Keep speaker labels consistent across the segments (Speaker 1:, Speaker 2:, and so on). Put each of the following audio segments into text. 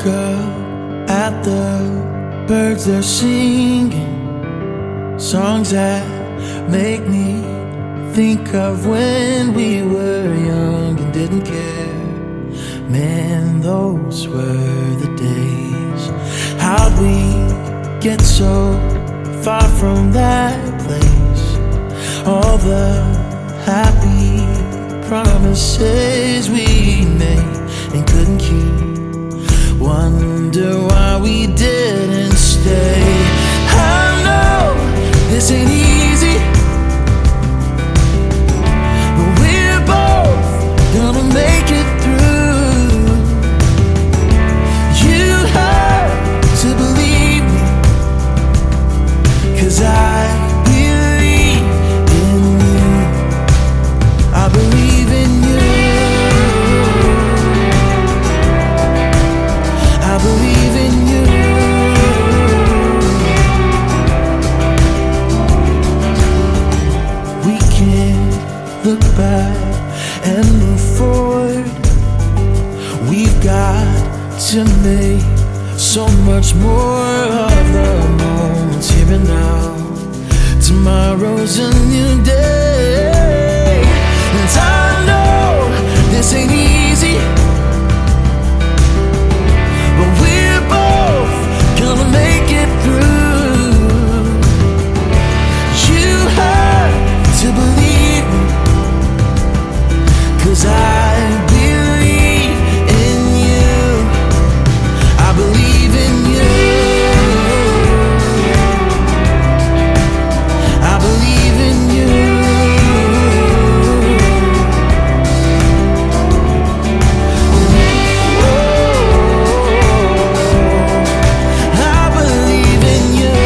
Speaker 1: look up at the birds, they're singing songs that make me think of when we were young and didn't care. Man, those were the days. How'd we get so far from that place? All the happy promises we made and couldn't keep. Wonder why we didn't stay. I know this ain't easy, but we're both gonna make it through. You have to believe me, 'cause I believe in you. I believe in you. I believe in you. We can't look back and move forward. We've got to make so much more of the moments here and now. Tomorrow's a new day, and I know this ain't easy, but we're both gonna make it through. You have to believe me, 'cause I believe in you. I believe in you. I believe in you. I believe in you.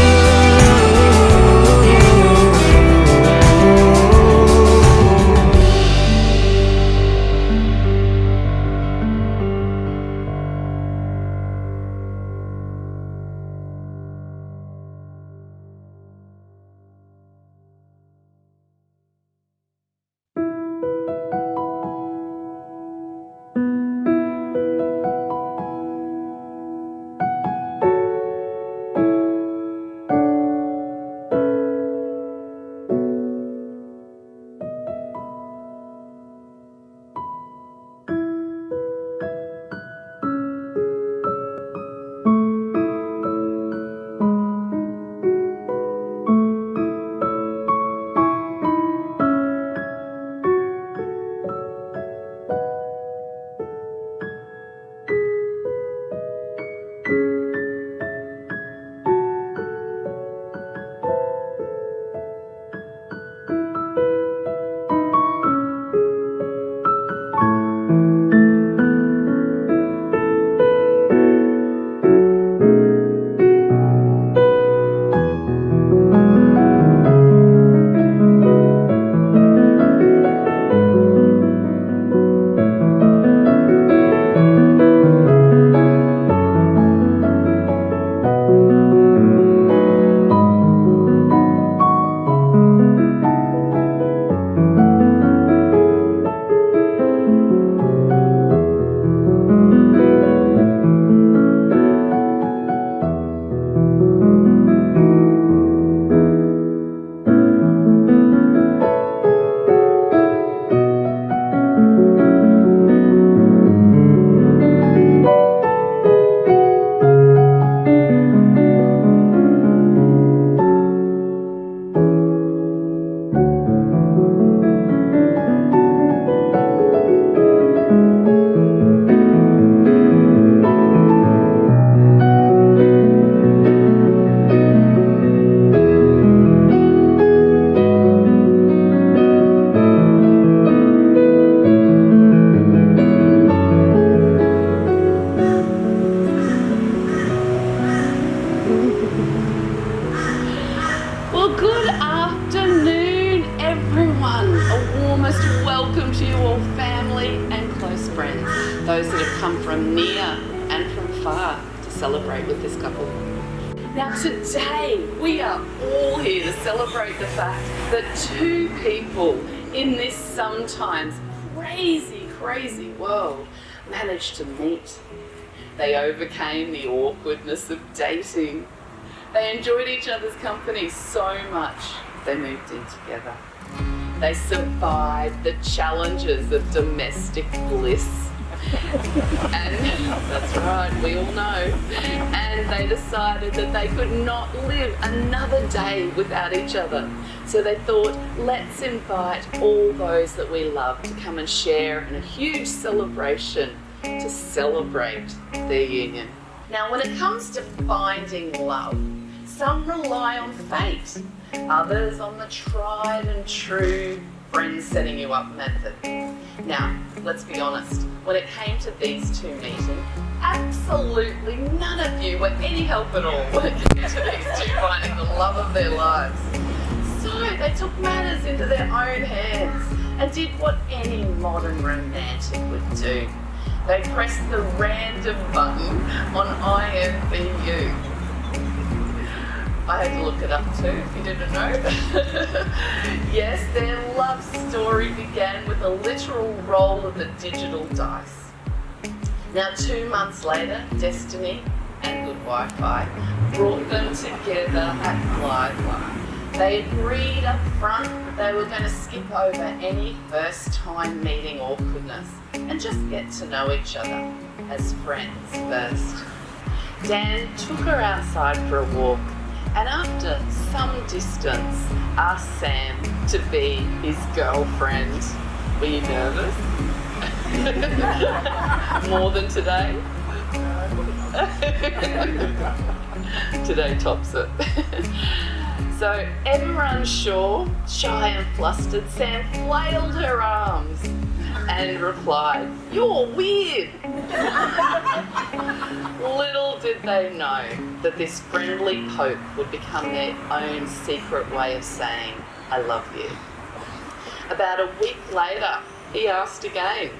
Speaker 2: Those that have come from near and from far to celebrate with this couple. Now today we are all here to celebrate the fact that two people in this sometimes crazy world managed to meet, They overcame the awkwardness of dating. They enjoyed each other's company so much, they moved in together. They survived the challenges of domestic bliss. And that's right, we all know. And they decided that they could not live another day without each other. So they thought, let's invite all those that we love to come and share in a huge celebration to celebrate their union. Now, when it comes to finding love, some rely on fate, others on the tried and true friends setting you up method. Now, let's be honest, when it came to these two meeting, absolutely none of you were any help at all when it came to these two finding the love of their lives. So they took matters into their own hands and did what any modern romantic would do. They pressed the random button on IMVU. I had to look it up too, if you didn't know. Yes, their love story began with a literal roll of the digital dice. Now, 2 months later, destiny and good Wi-Fi brought them together at Glidewire. They agreed up front that they were going to skip over any first-time meeting awkwardness and just get to know each other as friends first. Dan took her outside for a walk, and after some distance asked Sam to be his girlfriend. Were you nervous? More than today? Today tops it. So ever unsure, shy and flustered, Sam flailed her arms and replied, "You're weird." Little did they know that this friendly poke would become their own secret way of saying, "I love you." About a week later, he asked again,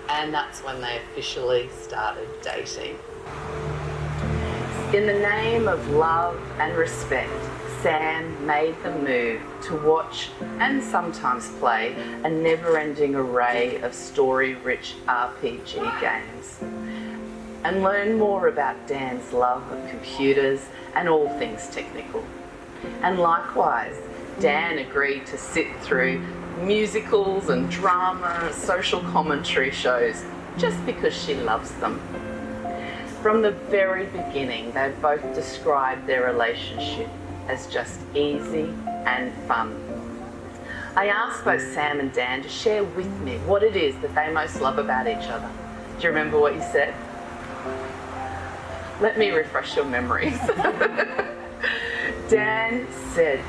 Speaker 2: and that's when they officially started dating. In the name of love and respect, Sam made the move to watch and sometimes play a never-ending array of story-rich RPG games and learn more about Dan's love of computers and all things technical. And likewise, Dan agreed to sit through musicals and drama, social commentary shows just because she loves them. From the very beginning, they both described their relationship as just easy and fun. I asked both Sam and Dan to share with me what it is that they most love about each other. Do you remember what you said? Let me refresh your memories. Dan said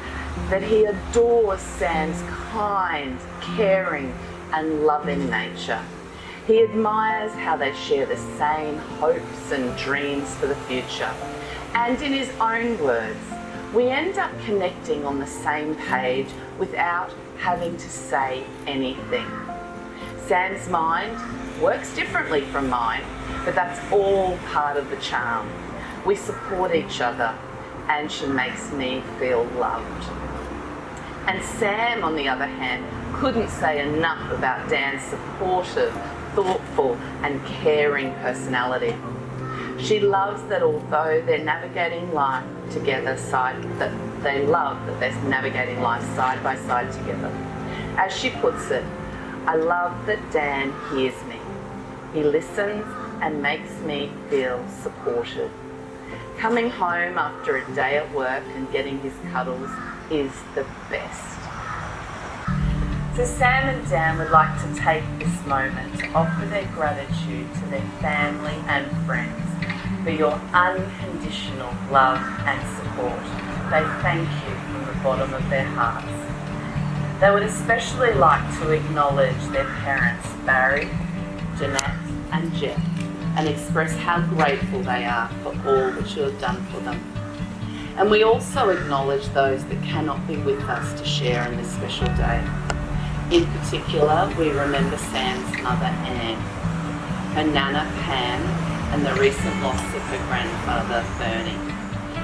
Speaker 2: that he adores Sam's kind, caring, and loving nature. He admires how they share the same hopes and dreams for the future. And in his own words, we end up connecting on the same page without having to say anything. Sam's mind works differently from mine, but that's all part of the charm. We support each other, and she makes me feel loved. And Sam, on the other hand, couldn't say enough about Dan's supportive, thoughtful, and caring personality. She loves that although they're navigating life together they're navigating life side by side together. As she puts it, I love that Dan hears me. He listens and makes me feel supported. Coming home after a day at work and getting his cuddles is the best. So Sam and Dan would like to take this moment to offer their gratitude to their family and friends for your unconditional love and support. They thank you from the bottom of their hearts. They would especially like to acknowledge their parents, Barry, Jeanette and Jeff, and express how grateful they are for all that you have done for them. And we also acknowledge those that cannot be with us to share in this special day. In particular, we remember Sam's mother, Anne, her nana, Pam, and the recent loss of her grandfather, Bernie.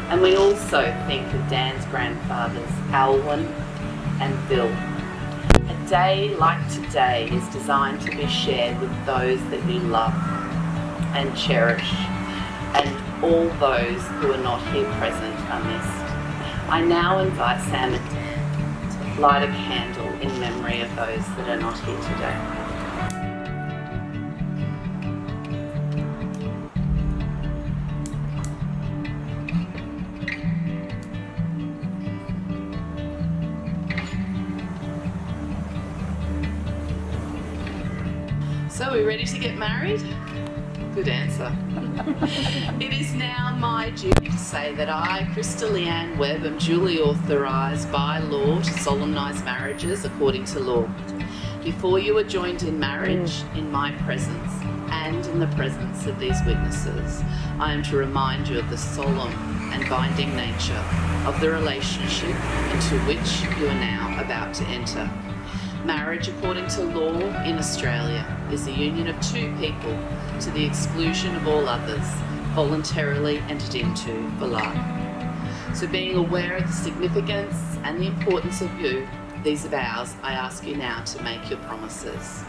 Speaker 2: And we also think of Dan's grandfathers, Alwyn and Bill. A day like today is designed to be shared with those that you love and cherish. and all those who are not here present are missed. I now invite Sam and Dan to light a candle in memory of those that are not here today. So, are we ready to get married? Good answer. It is now my duty to say that I, Krista Leanne Webb, am duly authorised by law to solemnise marriages according to law. Before you are joined in marriage, in my presence, and in the presence of these witnesses, I am to remind you of the solemn and binding nature of the relationship into which you are now about to enter. Marriage, according to law in Australia, is the union of two people to the exclusion of all others, voluntarily entered into for life. So being aware of the significance and the importance of these vows, I ask you now to make your promises.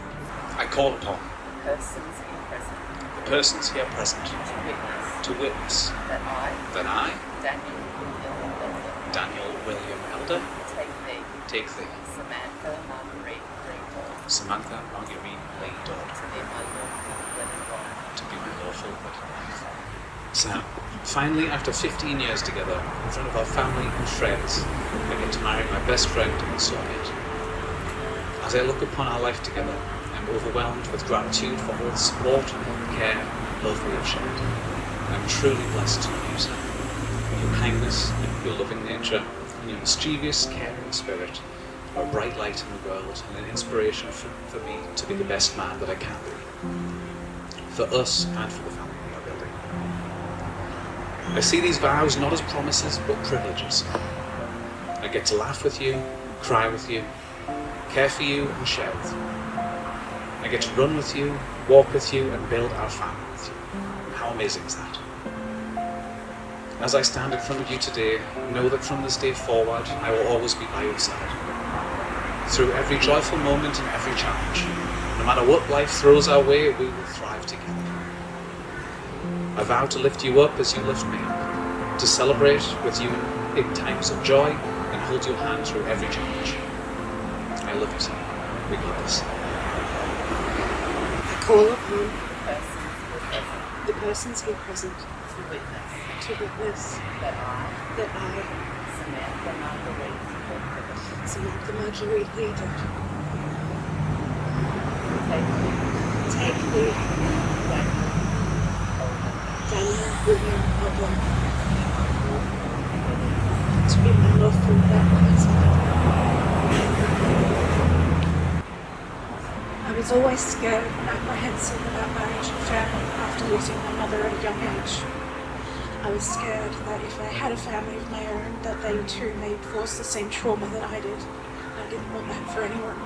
Speaker 3: I call upon
Speaker 2: The persons here present
Speaker 3: the persons here present
Speaker 2: to witness
Speaker 3: to witness
Speaker 2: that I,
Speaker 3: that I,
Speaker 2: Daniel William Elder,
Speaker 3: Daniel William Elder,
Speaker 2: take thee,
Speaker 3: Samantha Marguerite Laydor,
Speaker 2: to be my lawful wife.
Speaker 3: Sam, finally, after 15 years together, in front of our family and friends, I get to marry my best friend and soulmate. As I look upon our life together, I'm overwhelmed with gratitude for all the support, care, and love we have shared. I'm truly blessed to know you, Sam. Your kindness, your loving nature, and your mischievous, caring spirit are a bright light in the world and an inspiration for me to be the best man that I can be. For us and for the family we are building. I see these vows not as promises but privileges. I get to laugh with you, cry with you, care for you and share with you. I get to run with you, walk with you and build our family with you. How amazing is that? As I stand in front of you today, know that from this day forward I will always be by your side. Through every joyful moment and every challenge, no matter what life throws our way, we will thrive together. I vow to lift you up as you lift me up, to celebrate with you in times of joy and hold your hand through every challenge. I love you, Sam. We got this.
Speaker 4: I call upon the persons here present to witness
Speaker 2: That I,
Speaker 4: Samantha Marguerite Laydor,
Speaker 2: take
Speaker 4: take thee, Daniel William Elder, to be my lawful husband. I was always scared and apprehensive about marriage and family after losing my mother at a young age. I was scared that if I had a family of my own, that they too may force the same trauma that I did. I didn't want that for anyone.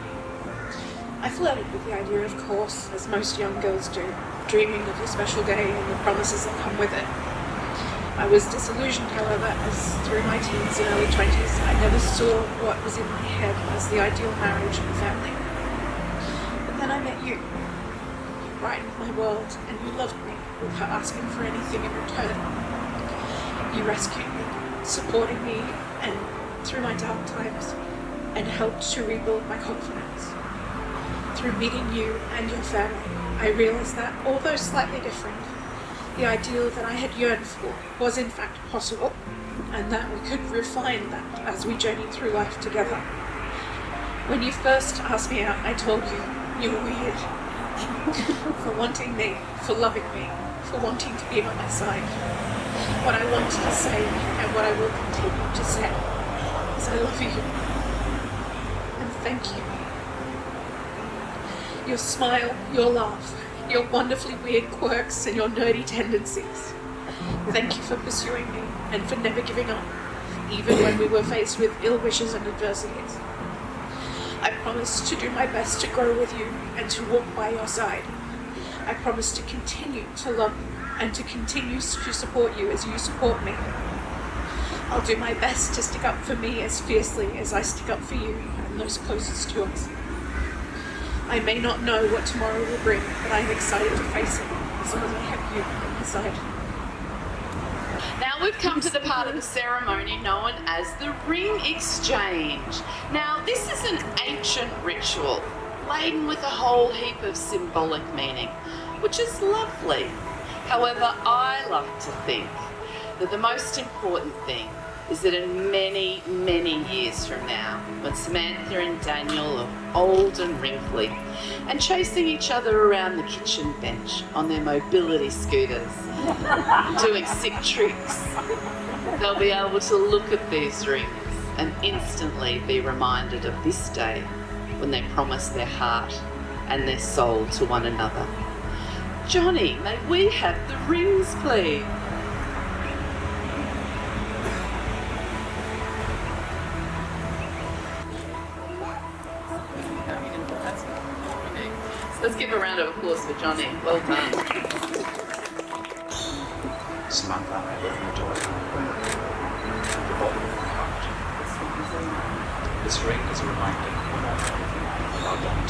Speaker 4: I flirted with the idea, of course, as most young girls do, dreaming of the special day and the promises that come with it. I was disillusioned, however, as through my teens and early 20s, I never saw what was in my head as the ideal marriage and family. But then I met you. You brightened my world, and you loved me without asking for anything in return. You rescued me, supported me and through my dark times, and helped to rebuild my confidence. Through meeting you and your family, I realized that, although slightly different, the ideal that I had yearned for was in fact possible, and that we could refine that as we journeyed through life together. When you first asked me out, I told you you were weird. For wanting me, for loving me, for wanting to be by my side. What I want to say, and what I will continue to say, is I love you. And thank you. Your smile, your laugh, your wonderfully weird quirks and your nerdy tendencies. Thank you for pursuing me and for never giving up, even when we were faced with ill wishes and adversities. I promise to do my best to grow with you and to walk by your side. I promise to continue to love you and to continue to support you as you support me. I'll do my best to stick up for me as fiercely as I stick up for you and those closest to us. I may not know what tomorrow will bring, but I am excited to face it as long as I have you on my side.
Speaker 2: we've come to the part of the ceremony known as the ring exchange. Now, this is an ancient ritual laden with a whole heap of symbolic meaning, which is lovely. However, I love to think that the most important thing is that in many, many years from now, when Samantha and Daniel are old and wrinkly and chasing each other around the kitchen bench on their mobility scooters, doing sick tricks, they'll be able to look at these rings and instantly be reminded of this day when they promised their heart and their soul to one another. Johnny, may we have the rings, please? Let's give a round of applause for Johnny. Well done.
Speaker 3: Samantha, I love you, daughter. From the bottom of my heart. This ring is a reminder of our bond.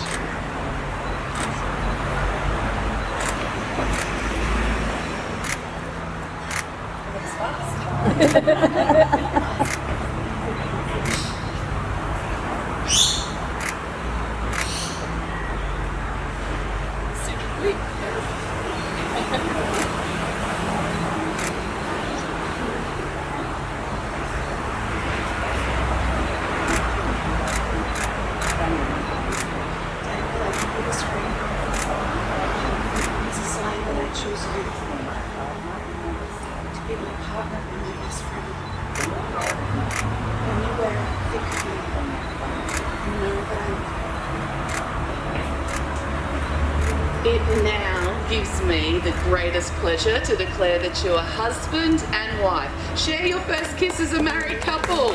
Speaker 2: It now gives me the greatest pleasure to declare that you are husband and wife. Share your first kiss as a married couple.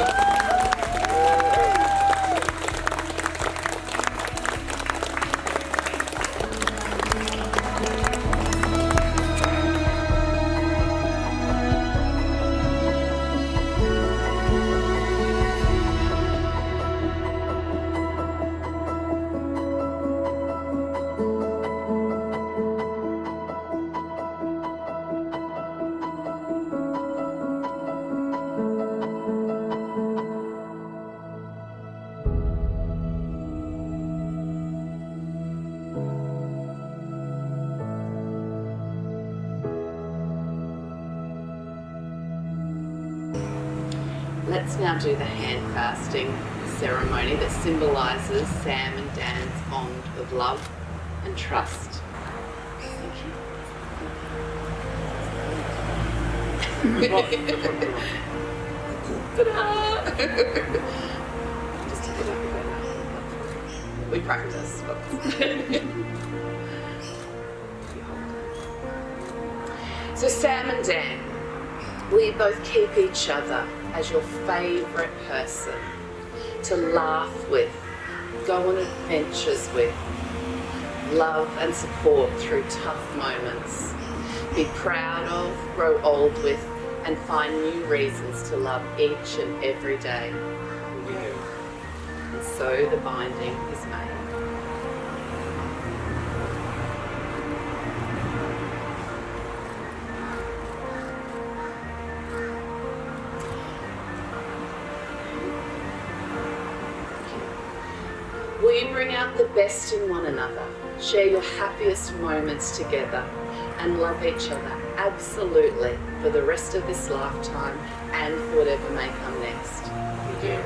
Speaker 2: Let's now do the hand fasting ceremony that symbolises Sam and Dan's bond of love and trust. Thank you. Ta-da! Just take it up again. We practice. So Sam and Dan, will you both keep each other as your favourite person to laugh with, go on adventures with, love and support through tough moments, be proud of, grow old with, and find new reasons to love each and every day? And so the binding is made. Will you bring out the best in one another, share your happiest moments together, and love each other absolutely for the rest of this lifetime and for whatever may come next? We do.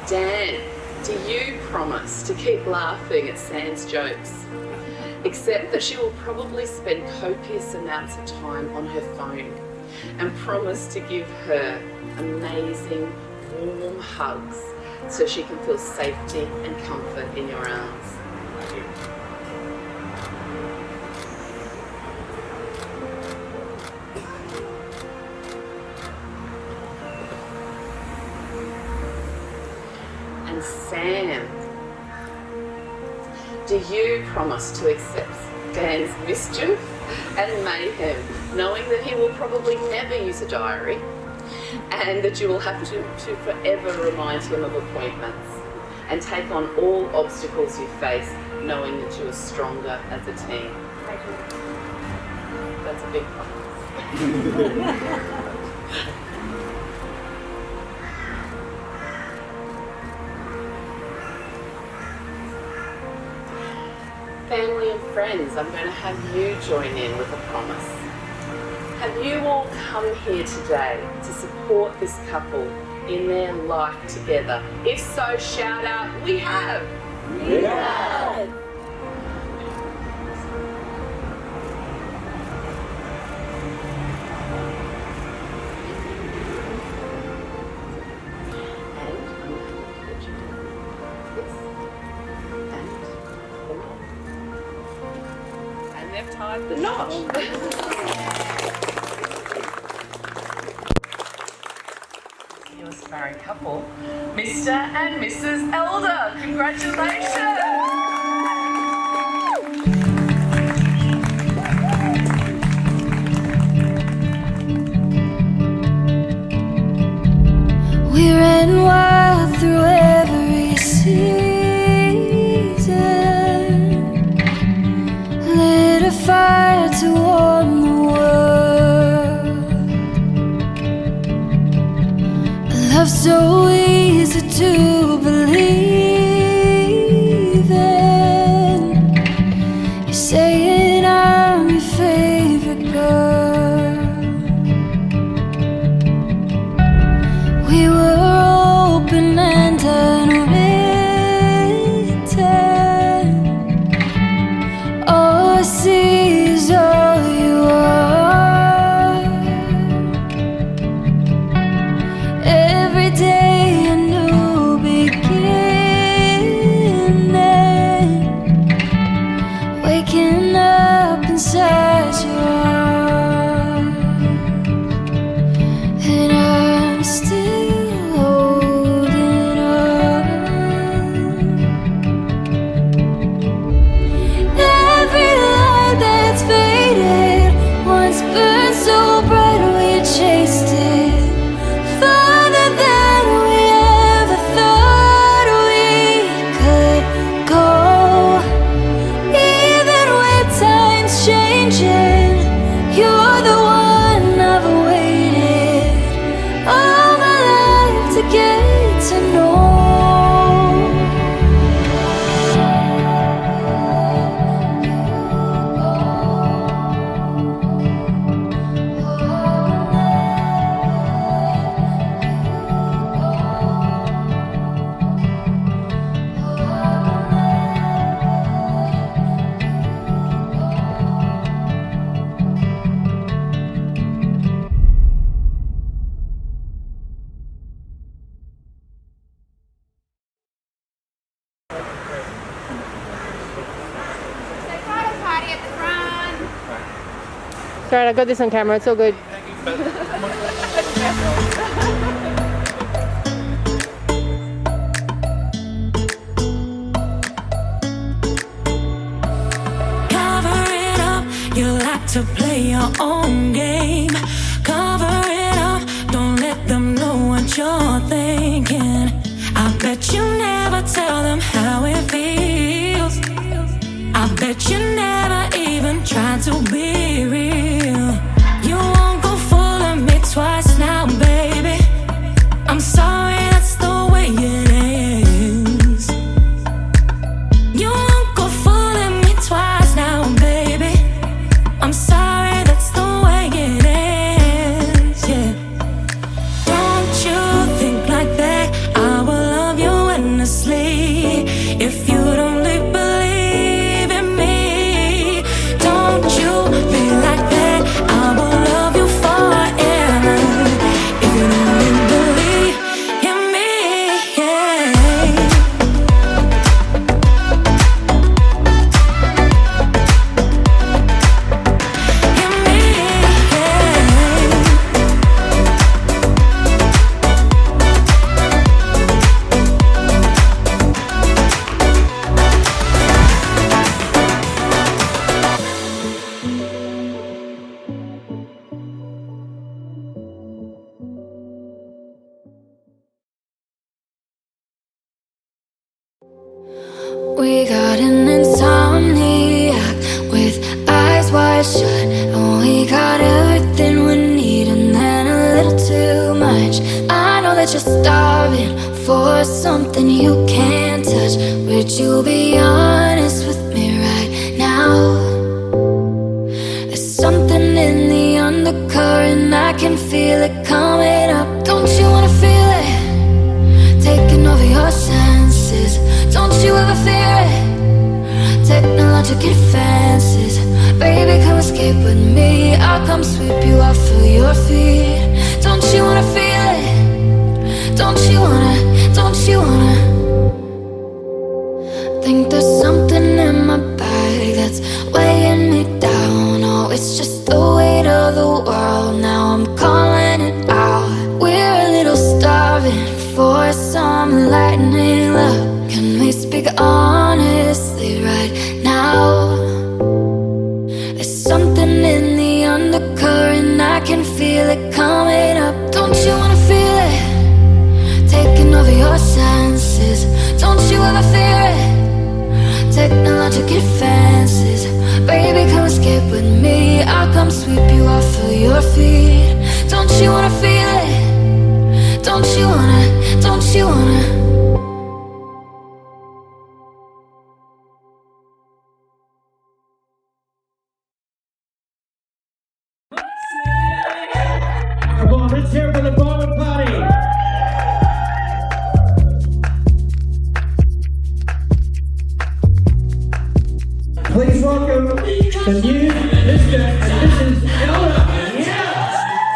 Speaker 2: Dan, do you promise to keep laughing at Sam's jokes? Except that she will probably spend copious amounts of time on her phone, and promise to give her amazing, warm hugs so she can feel safety and comfort in your arms. And Sam, do you promise to accept Dan's mischief and mayhem, knowing that he will probably never use a diary, and that you will have to forever remind him of appointments and take on all obstacles you face, knowing that you are stronger as a team. That's a big promise. Family and friends, I'm going to have you join in with a promise. Have you all come here today to support this couple in their life together? If so, shout out, we have! We have! And they've tied the knot. Newest married couple, Mr. and Mrs. Elder. Congratulations!
Speaker 5: We ran wild through every season, lit a fire to warm the world. A love so easy to believe in. You're saying I'm your favorite girl. We were open and unwritten. All I see is all you are. Every day a new beginning, waking up inside your arms. And I'm still holding on. Every light that's faded once burned so bright we chased it farther than we ever thought we could go. Even when time's changing, you're the one I've waited all my life to get to know.
Speaker 6: Party at the front.
Speaker 7: It's alright, I got this on camera, it's all good.
Speaker 5: Cover it up, you like to play your own game. Cover it up, don't let them know what you're thinking. I bet you never tell them how it feels. I bet you never even try to be real. You won't go fooling me twice now, baby. I'm sorry, that's the way it is. You won't go fooling me twice now, baby. I'm sorry, that's the way it is, yeah. Don't you think like that? I will love you endlessly. We got an insomniac with eyes wide shut, and we got everything we need and then a little too much. I know that you're starving for something you can't touch. Would you be honest with me right now? There's something in the undercurrent, I can feel it coming up. Don't you wanna feel it? Taking over your senses. Don't you ever fear it? Technologic advances. Baby, come escape with me. I'll come sweep you off of your feet. Don't you wanna feel it? Don't you wanna? Don't you wanna? Think there's something in my bag that's weighing me down. Oh, it's just the weight of the world. Now I'm calling it out. We're a little starving for some lightning love. Can we speak honestly right now? There's something in the undercurrent, I can feel it coming up. Don't you wanna feel it? Taking over your senses. Don't you ever fear it? Technologic advances. Baby, come escape with me. I'll come sweep you off of your feet. Don't you wanna feel it? Don't you wanna? Don't you wanna?
Speaker 8: Come on, let's hear it for the Barber Party. Please welcome the new Mr. and Mrs. Elder.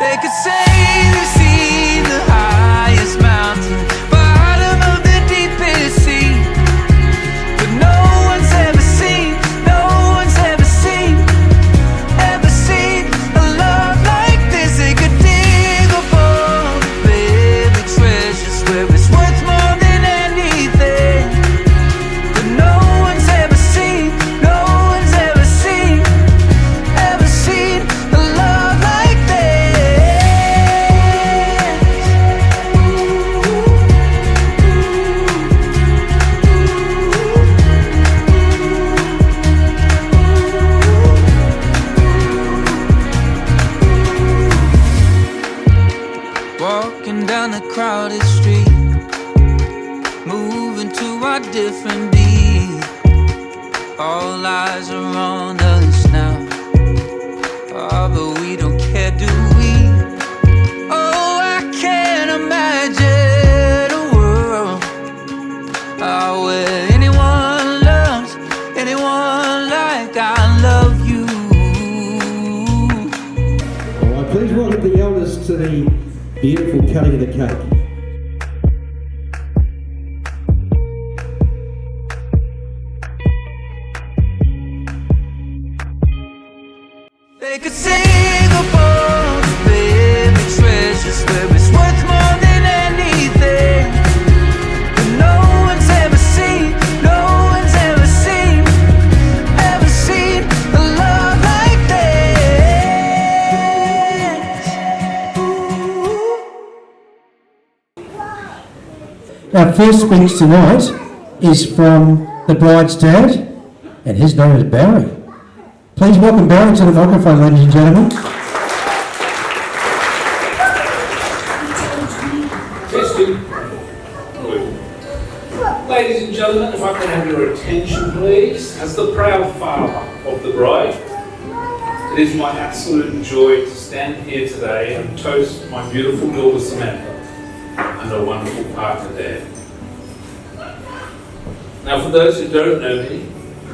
Speaker 1: They could say they've seen the highest mountain, bottom of the deepest sea, but no one's ever seen a love like this. They could dig up all the baby treasures where it's worth more than anything, but no one's ever seen a love like this. Walking down the crowded street, moving to our different beat. All eyes are on us now. Oh, but we don't care, do we? Oh, I can't imagine a world where anyone loves anyone like I love you.
Speaker 8: All right, please welcome the elders to the beautiful cutting of the cake.
Speaker 1: They could sing about the baby treasures where it's worth more than anything, but no one's ever seen a love like this.
Speaker 8: Our first speech tonight is from the bride's dad, and his name is Barry. Please welcome Barry to the microphone, ladies and gentlemen.
Speaker 9: Testing. Good. Ladies and gentlemen, if I can have your attention, please. As the proud father of the bride, it is my absolute joy to stand here today and toast my beautiful daughter Samantha and her wonderful partner Dad. Now, for those who don't know me,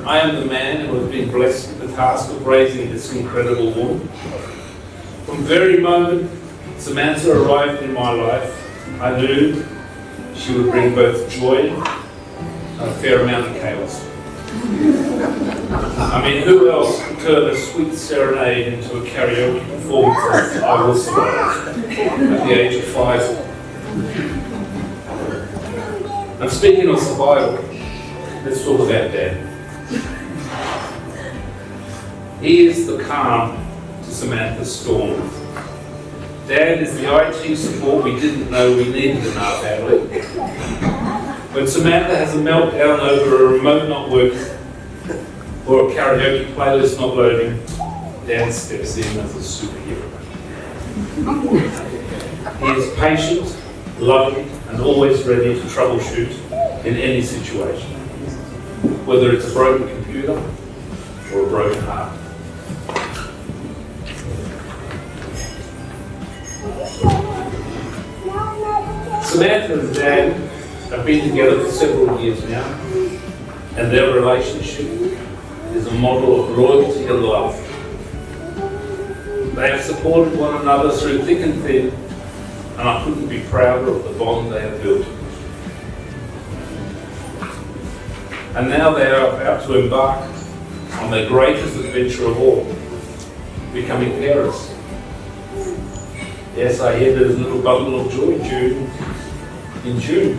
Speaker 9: I am the man who has been blessed with the task of raising this incredible woman. From the very moment Samantha arrived in my life, I knew she would bring both joy and a fair amount of chaos. I mean, who else could turn a sweet serenade into a karaoke performance of I Will Survive at the age of 5? And speaking of survival, let's talk about Dad. He is the calm to Samantha's storm. Dad is the IT support we didn't know we needed in our family. When Samantha has a meltdown over a remote not working or a karaoke playlist not loading, Dan steps in as a superhero. He is patient, loving, and always ready to troubleshoot in any situation, whether it's a broken computer or a broken heart. Samantha and Dan have been together for several years now, and their relationship is a model of loyalty and love. They have supported one another through thick and thin, and I couldn't be prouder of the bond they have built. And now they are about to embark on their greatest adventure of all, becoming parents. Yes, I hear there's a little bundle of joy in June.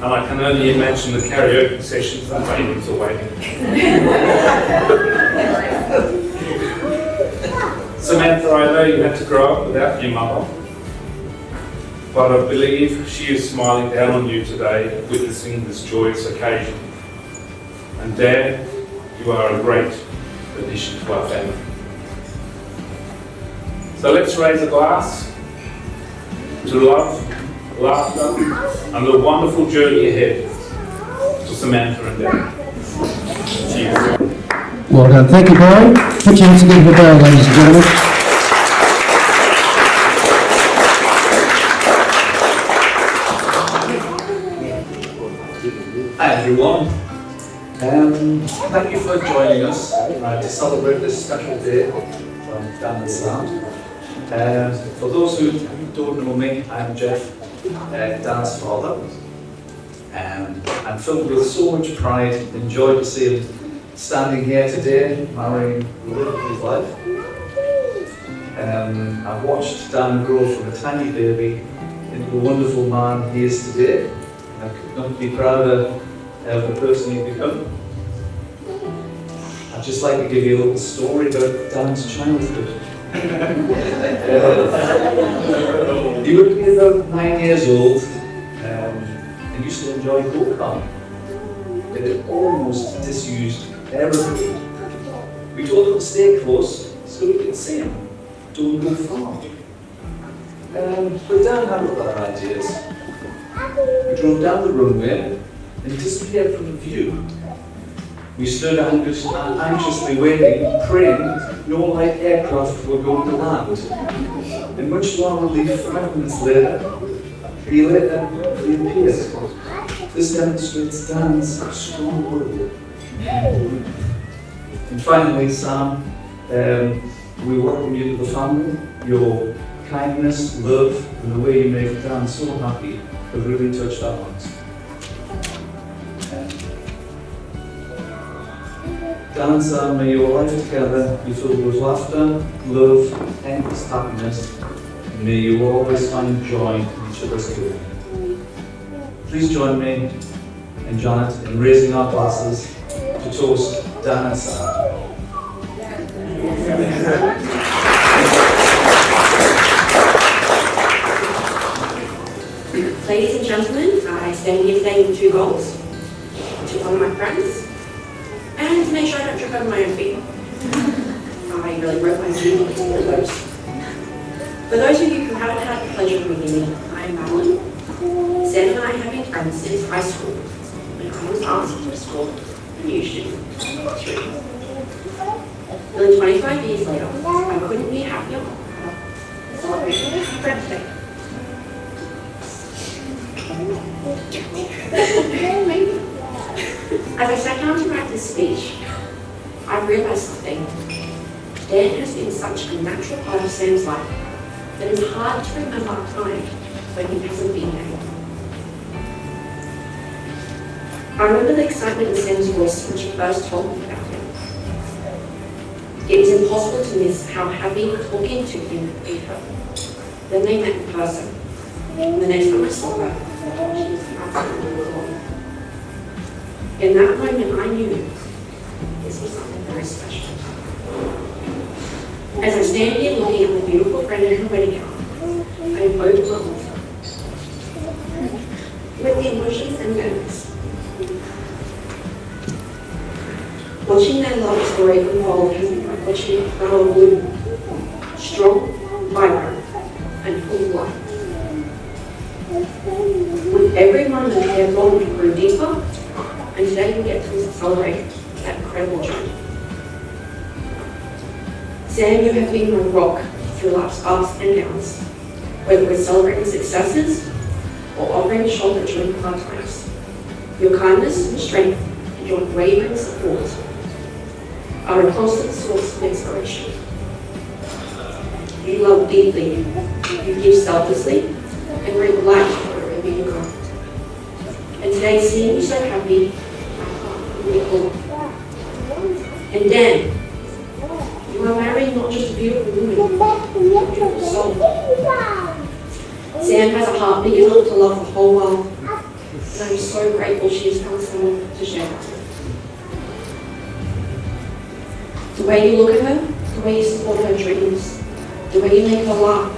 Speaker 9: And I can only imagine the karaoke sessions that babies are waiting. Samantha, I know you had to grow up without your mother, but I believe she is smiling down on you today, witnessing this joyous occasion. And Dad, you are a great addition to our family. So let's raise a glass to love, laughter, and the wonderful journey ahead to Samantha and Dad. Cheers.
Speaker 8: Well done. Thank you, Barry. Put your hands together for Barry, ladies and gentlemen.
Speaker 3: Hi everyone. Thank you for joining us to celebrate this special day from Dan and Sam. For those who don't know me, I'm Jeff, Dan's father. I'm filled with so much pride and joy to see him standing here today, marrying the love of his life. I've watched Dan grow from a tiny baby into the wonderful man he is today. I could not be prouder of the person he's become. I'd just like to give you a little story about Dan's childhood. He would be about 9 years old and used to enjoy go-kart. It had almost disused everything. We told him to stay close so we could see him. Don't go far. But Dan had other ideas. We drove down the runway and disappeared from the view. We stood anxiously waiting, praying no light aircraft were going to land. And much longer relief 5 minutes later, he reappeared. This demonstrates Dan's strong will. And finally, Sam, we welcome you to the family. Your kindness, love, and the way you make Dan so happy have really touched our hearts. Dan and Sam, may your life together be filled with laughter, love, endless happiness, and may you always find joy in each other's company. Please join me and Janet in raising our glasses to toast Dan and Sam.
Speaker 10: Ladies and gentlemen, I stand here today with 2 goals. To honour my friends and to make sure I don't trip over my own feet. I really broke my team with those. For those of you who haven't had the pleasure of meeting me, I'm Madeline. Sam and I have been friends since high school, when I was asked to escort a new student through. Nearly 25 years later, I couldn't be happier celebrating Friends Day. As I sat down to write this speech, I realised something. Dan has been such a natural part of Sam's life that it's hard to remember a time when he hasn't been there. I remember the excitement in Sam's voice when she first told me about him. It was impossible to miss how happy talking to him made her. Then they met in person, and the next time I saw her, she was absolutely glowing. In that moment, I knew this was something very special. As I stand here looking at my beautiful friend in her wedding gown, I am overwhelmed. with the emotions and memories. Watching their love story unfold has been like watching a flower bloom, strong, vibrant, and full of life. With every moment, their bond grew deeper, and today we get to celebrate that incredible journey. Sam, you have been my rock through life's ups and downs, whether we're celebrating successes or offering a shoulder during hard times. Your kindness and strength and your unwavering support are a constant source of inspiration. You love deeply, you give selflessly, and bring light wherever you go. And today, seeing you so happy, my heart will be full. And Dan, you are marrying not just a beautiful woman, but a beautiful soul. Sam has a heart big enough to love the whole world, and I'm so grateful she has found someone to share that with. The way you look at her, the way you support her dreams, the way you make her laugh,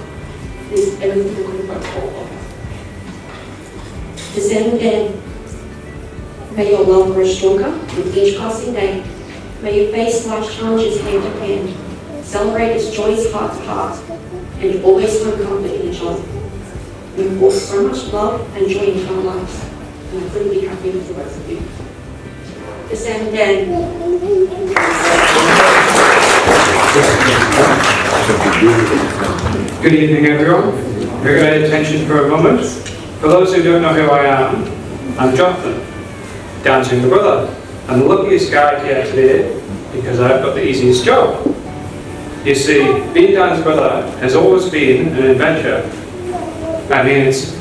Speaker 10: is everything I could have hoped for. To Sam and Dan, may your love grow stronger with each passing day. May you face life's challenges hand to hand, celebrate its joys heart to heart, and always find comfort in each other. You've brought so much love and joy into our lives, and I couldn't be happier with the both of you. To Sam and Dan,
Speaker 11: good evening, everyone. Very good attention for a moment. For those who don't know who I am, I'm Jonathan, Dan's younger brother. I'm the luckiest guy here today because I've got the easiest job. You see, being Dan's brother has always been an adventure. I mean, it's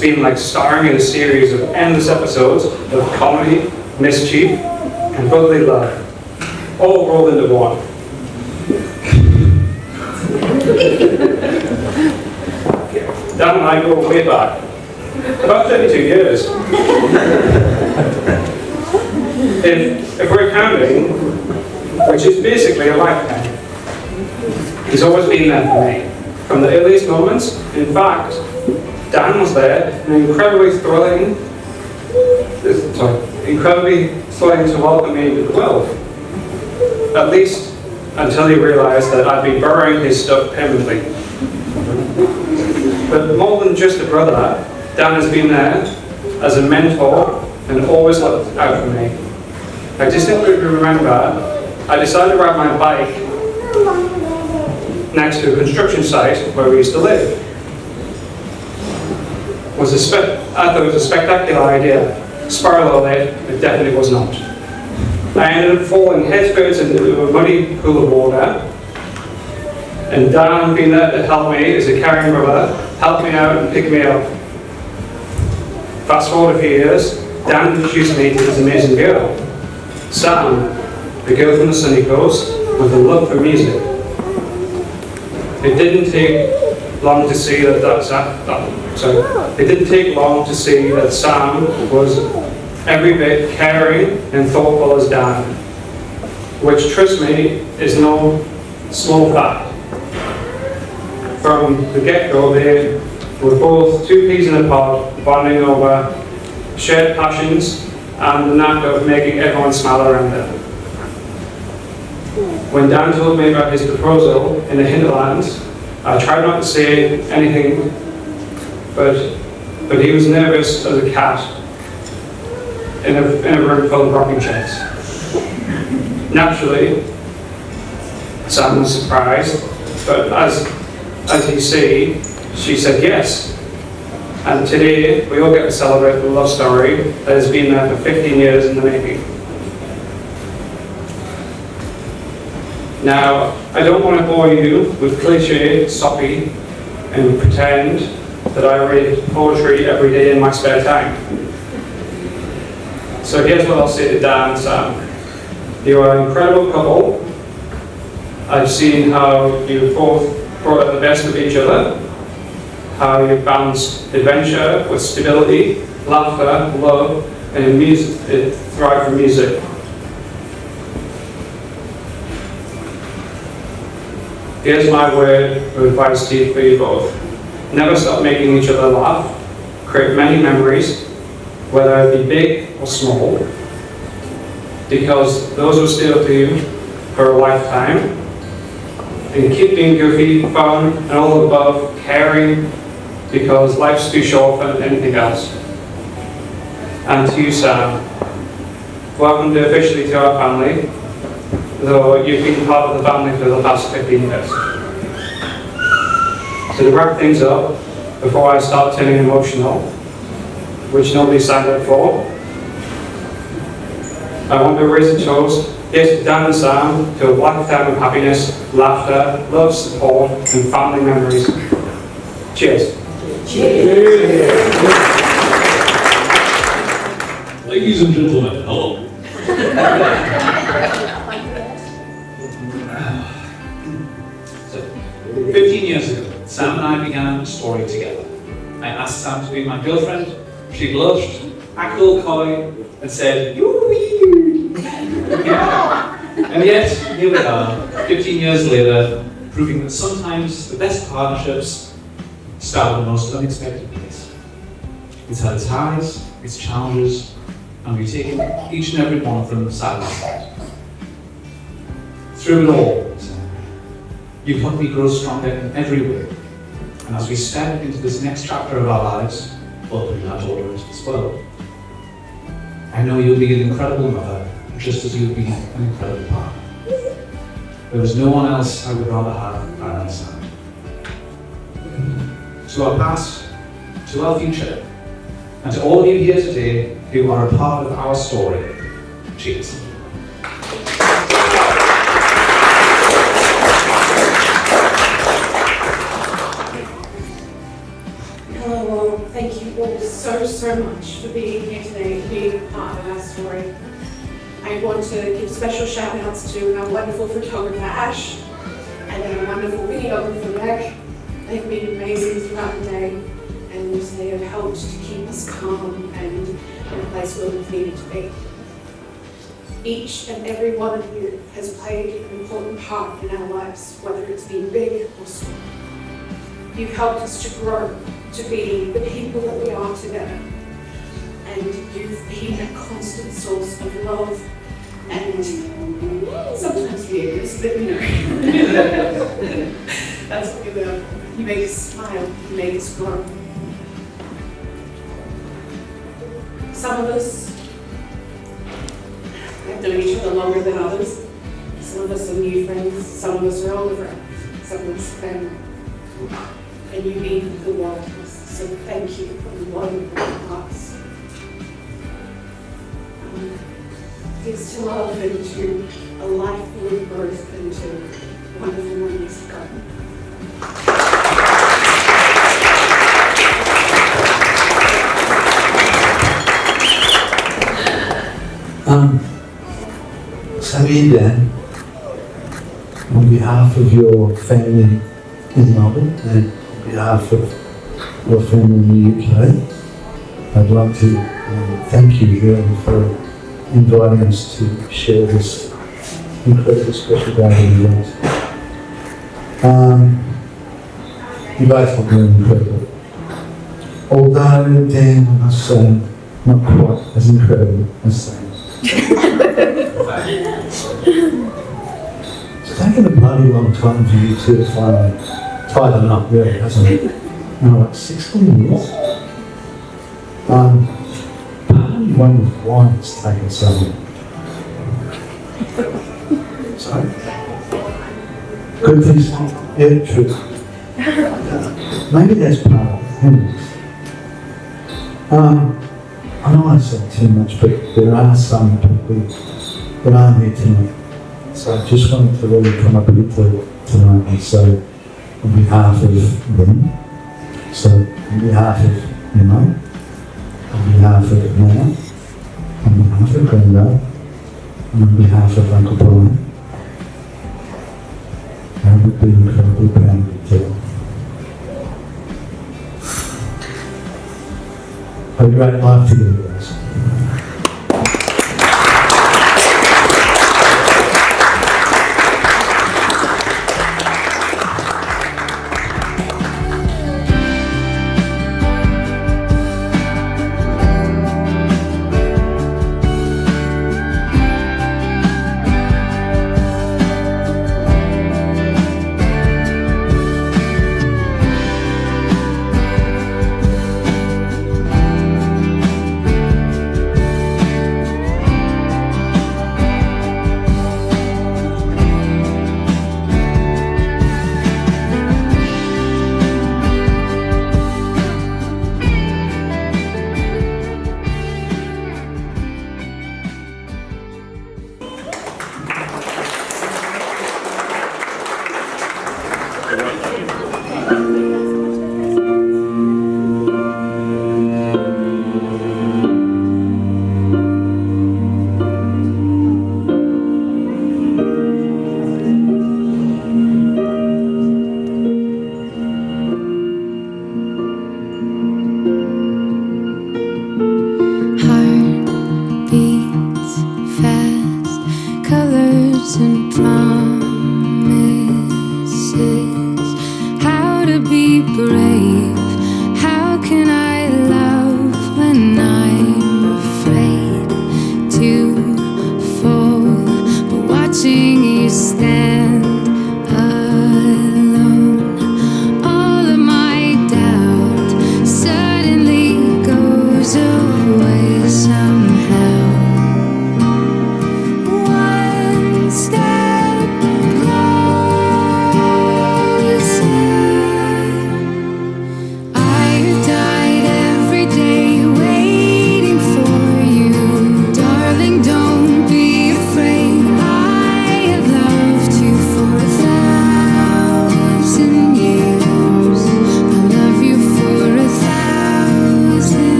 Speaker 11: been like starring in a series of endless episodes of comedy, mischief, and brotherly love, all rolled into one. Dan and I go way back, about 32 years. If we're counting, which is basically a lifetime, he's always been there for me, from the earliest moments. In fact, Dan was there, and incredibly thrilling to welcome me into the world. At least until he realised that I'd be borrowing his stuff permanently. But more than just a brother, Dan has been there as a mentor and always looked out for me. I distinctly remember I decided to ride my bike next to a construction site where we used to live. I thought it was a spectacular idea. Spoiler alert, it definitely was not. I ended up falling headfirst into a muddy pool of water, and Dan, being there to help me as a caring brother, helped me out and picked me up. Fast forward a few years, Dan introduced me to this amazing girl, Sam, the girl from the sunny coast with a love for music. It didn't take long to see that Sam was every bit caring and thoughtful as Dan, which, trust me, is no small fact. From the get-go, they were both two peas in a pod, bonding over shared passions and the knack of making everyone smile around them. When Dan told me about his proposal in the hinterlands, I tried not to say anything, but he was nervous as a cat in a room full of rocking chairs. Naturally, Sam was surprised, but as you see, she said yes. And today, we all get to celebrate the love story that has been there for 15 years in the making. Now, I don't want to bore you with cliche, soppy, and pretend that I read poetry every day in my spare time. So here's what I'll say to Dan and Sam. You are an incredible couple. I've seen how you both brought out the best of each other, how you balanced adventure with stability, laughter, love, and music, thrive for music. Here's my word of advice to you for you both. Never stop making each other laugh, create many memories, whether it be big or small, because those will stay with you for a lifetime. And keep being goofy, fun, and all above, caring, because life's too short for anything else. And to you, Sam, welcome officially to our family, though you've been part of the family for the past 15 years. So to wrap things up, before I start turning emotional, which nobody signed up for, I want to raise a toast, yes, to Dan and Sam, to a lifetime of happiness, laughter, love, support, and family memories. Cheers. Cheers.
Speaker 9: Ladies and gentlemen, hello.
Speaker 3: So, 15 years ago, Sam and I began a story together. I asked Sam to be my girlfriend. She blushed, acted all coy, and said, "Yoo-wee." And yet, here we are, 15 years later, proving that sometimes the best partnerships start in the most unexpected place. It's had its highs, its challenges, and we've taken each and every one of them side by side. Through it all, you've helped me grow stronger in every way. And as we step into this next chapter of our lives, welcoming our daughter into this world, I know you'll be an incredible mother, just as you've been an incredible partner. There is no one else I would rather have by my side. To our past, to our future, and to all of you here today who are a part of our story, cheers.
Speaker 10: Hello all, thank you all so much for being here today, being a part of our story. I want to give special shout outs to our wonderful photographer Ash and our wonderful videographer Meg. They've been amazing throughout the day and they have helped to keep us calm and in a place where we've needed to be. Each and every one of you has played an important part in our lives, whether it's been big or small. You've helped us to grow, to be the people that we are together. And you've been a constant source of love and sometimes weirdness, but you know. That's what you are. You make us smile, you make us grow. Some of us have known each other longer than others. Some of us are new friends, some of us are older friends, some of us are family. And you mean the world to us, so thank you from the bottom of our hearts. Here's to love and to a life full of growth and to wonderful memories of God.
Speaker 12: Sammy, Dan, on behalf of your family in Melbourne and on behalf of your family in the UK, I'd like to thank you really for inviting us to share this incredibly special day with you guys. You both look really incredible. Although Dan, I must say, not quite as incredible as Sam. It's taken a bloody long time for you two to finally tie them up, really, hasn't it? Now, like 16 years? Part of me wonders why it's taken so long. Sorry? Good things, yeah, true. Maybe that's part of it, anyways. I don't want to say too much, but there are some people that aren't here tonight. So I just wanted to really come up here tonight and say, on behalf of them, so on behalf of your mum, on behalf of Nana, on behalf of Glenda, and on behalf of Uncle Brian, I would be incredibly proud of you too. A great life to you guys.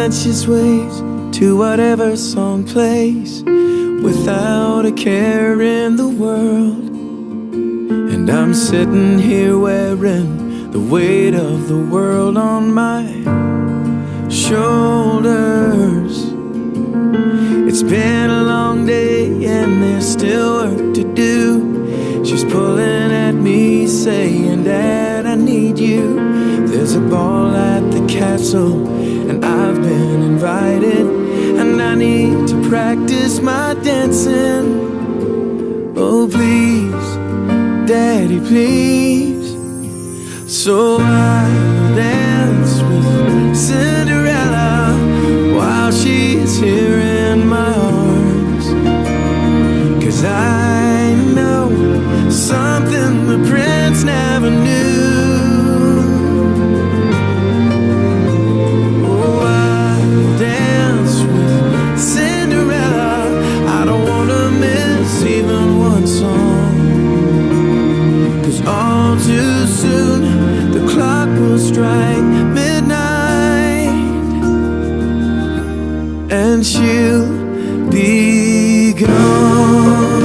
Speaker 1: dances ways to whatever song plays, without a care in the world. And I'm sitting here wearing the weight of the world on my shoulders. It's been a long day and there's still work to do. She's pulling at me saying, Dad, I need you. There's a ball at the castle and I've been invited, and I need to practice my dancing. Oh please, Daddy, please. So I'll dance with Cinderella while she's here in my arms, 'cause I know something the prince never knew. Oh, I'll dance with Cinderella. I don't wanna miss even one song, 'cause all too soon the clock will strike midnight and she'll be gone.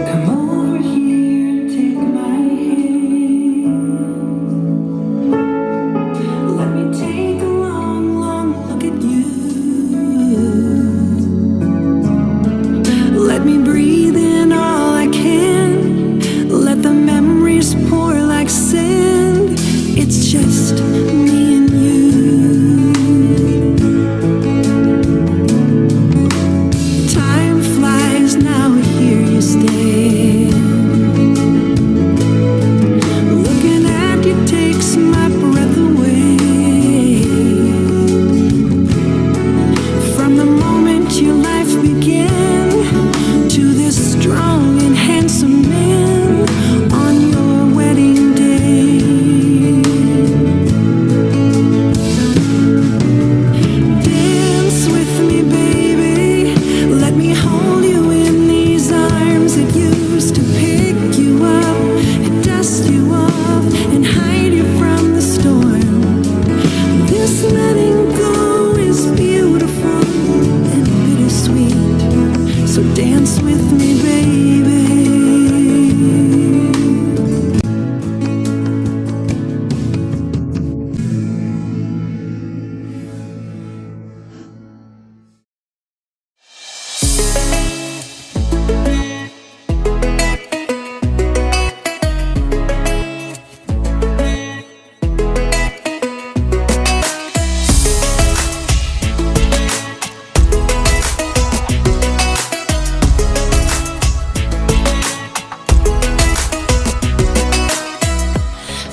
Speaker 5: Come over here and take my hand. Let me take a long, long look at you. Let me breathe in all I can. Let the memories pour like sand. It's just me and you. Time flies now, here you stand. Looking at you takes my breath away. From the moment your life began to this strong and handsome man on your wedding day. Dance with me, baby. Let me hold you in these arms that used to pick you up and dust you off and hide you from the storm. This letting go is beautiful and bittersweet. So dance with me, baby.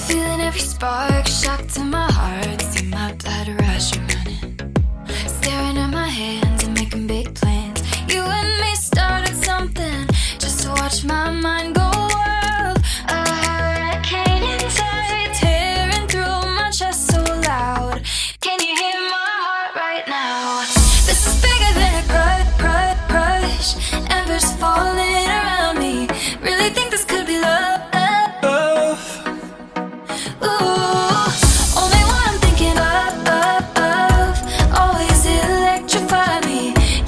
Speaker 13: Feeling every spark, shock to my heart. See my blood rush running. Staring at my hands and making big plans. You and me started something just to watch my mind go wild. A hurricane inside, tearing through my chest so loud. Can you hear my heart right now? This is bigger than a crush. Embers falling around me. Really think this could be love. Ooh, only one I'm thinking of, always electrify me.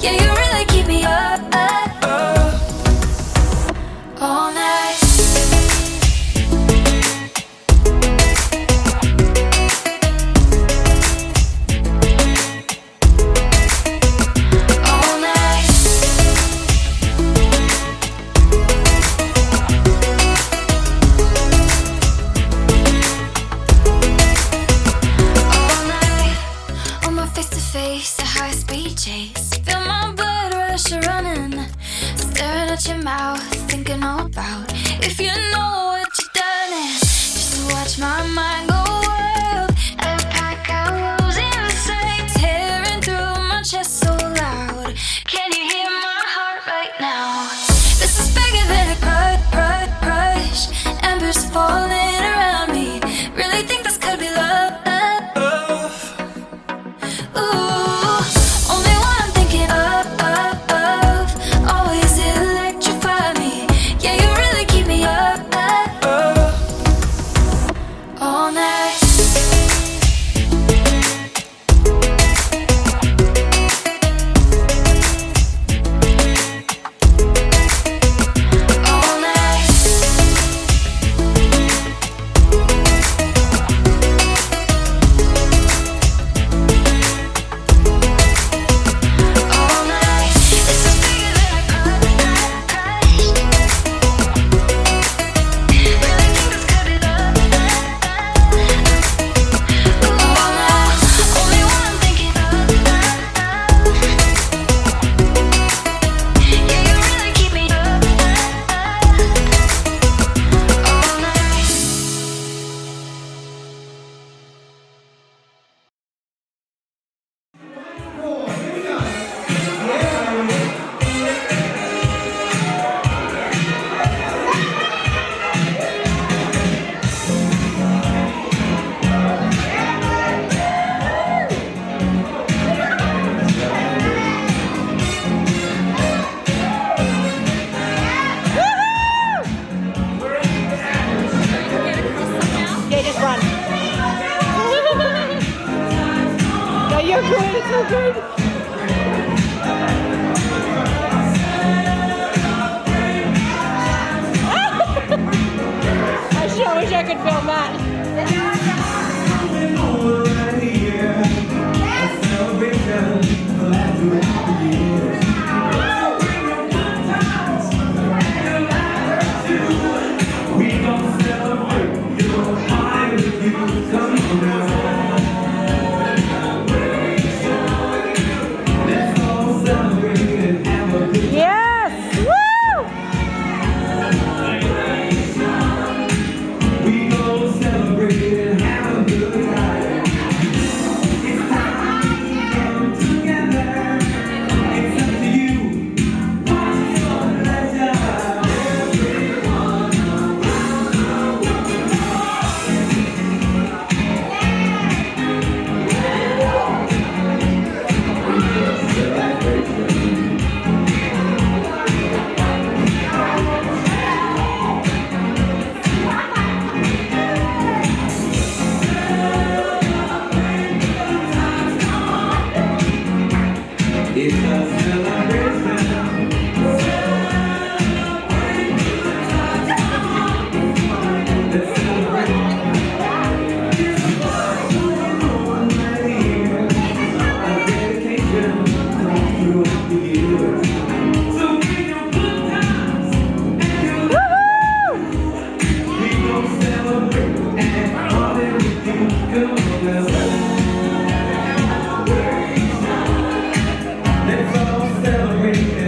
Speaker 13: Yeah, you really keep me up, all night. All night. All night, on my face to face, a high speed chase. Feel my blood rush running. Staring at your mouth, thinking all about if you know what you've done is just to watch my mind go wild. A pack of wolves inside, tearing through my chest so loud. Can you hear my heart right now? This is bigger than a crush. Embers falling around me.
Speaker 1: Let's all celebrate.